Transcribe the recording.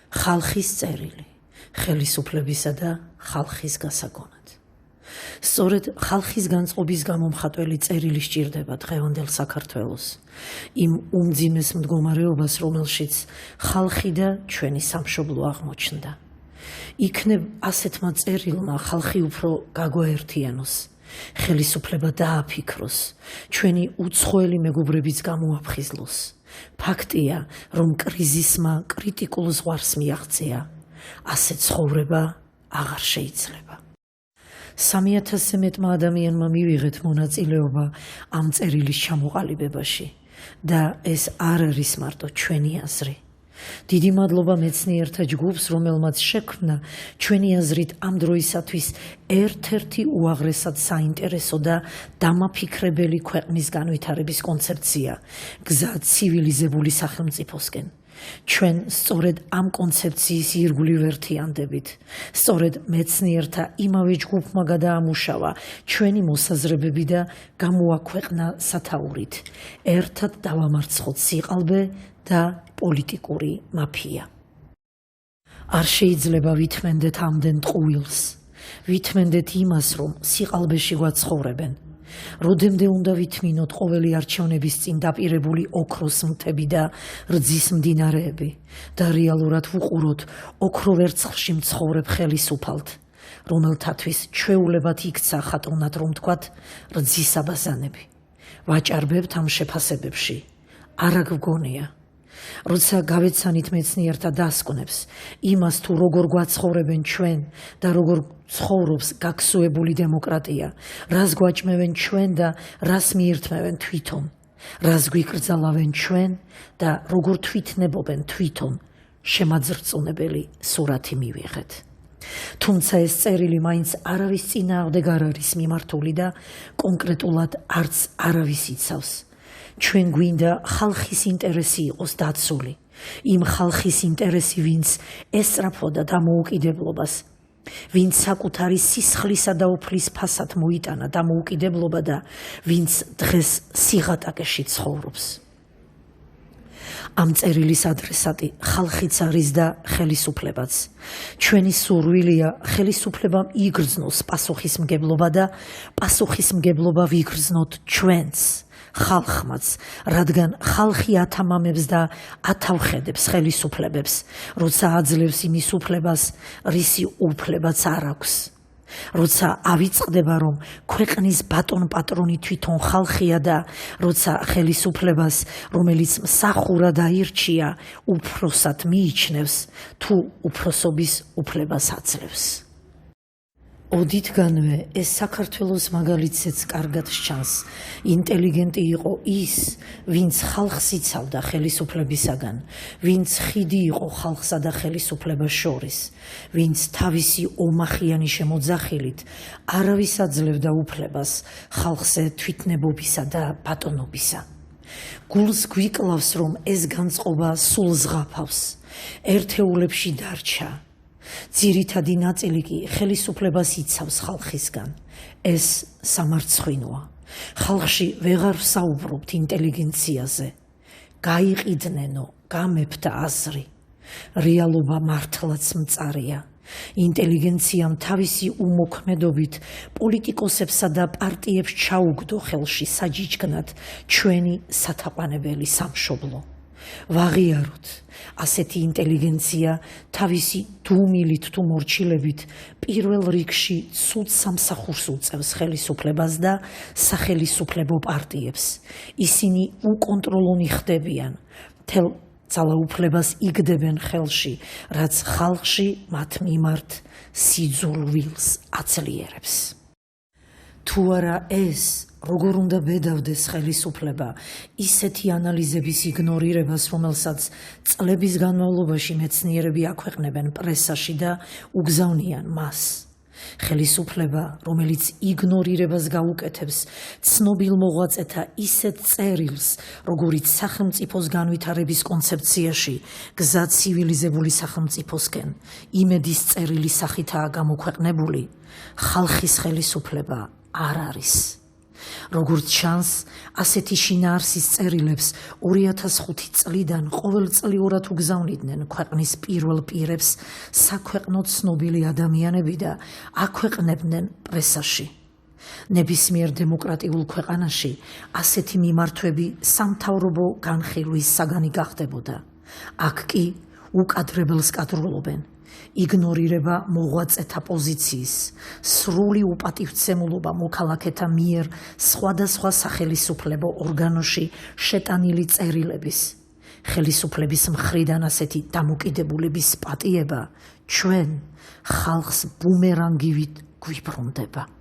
ხალხის წერილი, ხელისუფლებისა და ხალხის გასაგონად. სწორედ ხალხის განწყობის გამომხატველი წერილი სჭირდება დღევანდელ საქართველოს, იმ უმძიმეს მდგომარეობას, რომელშიც ხალხი და ჩვენი სამშობლო აღმოჩნდა. იქნებ ასეთმა წერილმა ხალხი უფრო გაგვაერთიანოს, ხელისუფლება დააფიქროს, ჩვენი უცხოელი მეგობრებიც გამოაფხიზლოს. ფაქტია, რომ კრიზისმა კრიტიკულ ზღვარს მიაღწია, ასე ცხოვრება აღარ შეიძლება. 3000-ზე მეტმა ადამიანმა მივიღეთ მონაწილეობა ამ წერილის ჩამოყალიბებაში და ეს არ არის მარტო ჩვენი აზრი. დიდი მადლობა მეცნიერთა ჯგუფს, რომელმაც შექმნა ჩვენი აზრით ამ დროისათვის ერთ-ერთი უაღრესად საინტერესო და დამაფიქრებელი ქვეყნის განვითარების კონცეფცია, გზა ცივილიზებული სახელმწიფოსკენ. ჩვენ სწორედ ამ კონცეფციის ირგვლივ ერთიანდებით, სწორედ მეცნიერთა იმავე ჯგუფმა გადაამუშავა ჩვენი მოსაზრებები და გამოაქვეყნა სათაურით. ერთად დავამარცხოთ სიყალბე და პოლიტიკური მაფია. არ შეიძლება ვითმენდეთ ამდენ ტყუილს, ვითმენდეთ იმას, რომ სიყალბეში გვაცხოვრებენ. როდემდე უნდა ვითმინოთ ყოველი არჩევნების წინ დაპირებული ოქროს მთები და რძის მდინარეები და რეალურად ვუყუროთ ოქროვერცხლში მცხოვრებ ხელისუფალთ, რომელთათვის ჩვეულებად იქცა ხატოვნად რომ თქვათ რძის აბაზანები. ვაჭარბებთ ამ შეფასებებში, არა გვგონია. როცა გავეცანით მეცნიერთა დასკვნებს იმას თუ როგორ გვაცხოვრებენ ჩვენ და როგორ ცხოვრობს გაქსუებული დემოკრატია, რას გვაჭმევენ ჩვენ და რას მიირთმევენ თვითონ, რას გვიკრძალავენ ჩვენ და როგორ თვითნებობენ თვითონ, შემაძრწუნებელი სურათი მივიღეთ. თუმცა ეს წერილი მაინც არავის წინააღმდეგ არ არის მიმართული და კონკრეტულად არც არავის იცავს. ჩვენ გვინდა ხალხის ინტერესი იყოს დაცული, იმ ხალხის ინტერესი, ვინც ესწრაფოდა დამოუკიდებლობას, ვინც საკუთარი სისხლისა და უფლის ფასად მოიტანა დამოუკიდებლობა და ვინც დღეს სიღატაკეში ცხოვრობს. ამ წერილის ადრესატი ხალხიც არის და ხელისუფლებაც. ჩვენი სურვილია ხელისუფლებამ იგრძნოს პასუხისმგებლობა და პასუხისმგებლობა ვიგრძნოთ ჩვენც, ხალხმაც, რადგან ხალხი ათამამებს და ათავხედებს ხელისუფლებებს, როცა აძლევს იმის უფლებას, რისი უფლებაც არ აქვს. როცა ავიწყდება, რომ ქვეყნის ბატონ-პატრონი თვითონ ხალხია და როცა ხელისუფლებას, რომელიც მსახურად აირჩია, უფროსად მიიჩნევს, თუ უფროსობის უფლებას აძლევს. ოდითგანვე ეს საქართველოს მაგალითზეც კარგად სჩანს. ინტელიგენტი იყო ის, ვინც ხალხს იცავდა ხელისუფლებისაგან, ვინც ხიდი იყო ხალხსა და ხელისუფლებას შორის, ვინც თავისი ომახიანი შემოძახილით არავის აძლევდა უფლებას ხალხზე თვითნებობისა და ბატონობისა. გულს გვიკლავს, რომ ეს განწყობა სულ ზღაფავს, ერთეულებში დარჩა. ძირითადი ნაწილი კი ხელისუფლებას იცავს ხალხისგან. ეს სამარცხვინოა. ხალხში ვეღარ ვსაუბრობთ ინტელიგენციაზე. გაიყიდნენო გამეფთა აზრი. რეალობა მართლაც მწარია. ინტელიგენციამ თავისი უმოქმედობით პოლიტიკოსებსა და პარტიებს ჩაუგდო ხელში საჯიჯკნად ჩვენი სათაყვანებელი სამშობლო. ვაღიაროთ, ასეთი ინტელიგენცია თავისი დუმილით თუ მორჩილებით პირველ რიგში ცუდ სამსახურს უწევს ხელისუფლებას და სახელისუფლებო პარტიებს. ისინი უკონტროლონი ხდებიან, მთელ ძალაუფლებას იგდებენ ხელში, რაც ხალხში მათ მიმართ სიძულვილს აძლიერებს. თუ არა ეს, როგორ უნდა ბედავდეს ხელისუფლება ისეთი ანალიზების იგნორირებას, რომელსაც წლების განმავლობაში მეცნიერები აქვეყნებენ პრესაში და უგზავნიან მას. ხელისუფლება, რომელიც იგნორირებას გაუკეთებს ცნობილ მოღვაწეთა ისეთ წერილს, როგორიც სახელმწიფოს განვითარების კონცეფციაში გზა ცივილიზებული სახელმწიფოსკენ, იმედის წერილის სახითაა გამოქვეყნებული, ხალხის ხელისუფლება არ არის. როგორც ჩანს, ასეთი შინაარსის წერილებს 2005 წლიდან ყოველწლიურად უგზავნიდნენ ქვეყნის პირველ პირებს საქვეყნო ცნობილი ადამიანები და აქვეყნებდნენ პრესაში. ნებისმიერ დემოკრატიულ ქვეყანაში ასეთი მიმართვები სამთავრობო განხილვის საგანი გახდებოდა. აქ კი უკადრებელს კადრულობენ. იგნორირება მოღვაწეთა პოზიციის, სრული უპატივცემულობა მოქალაქეთა მიერ სხვადასხვა სახელისუფლებო ორგანოში შეტანილი წერილების. ხელისუფლების მხრიდან ასეთი დამოკიდებულების პატიება ჩვენ ხალხს ბუმერანგივით გვიბრუნდება.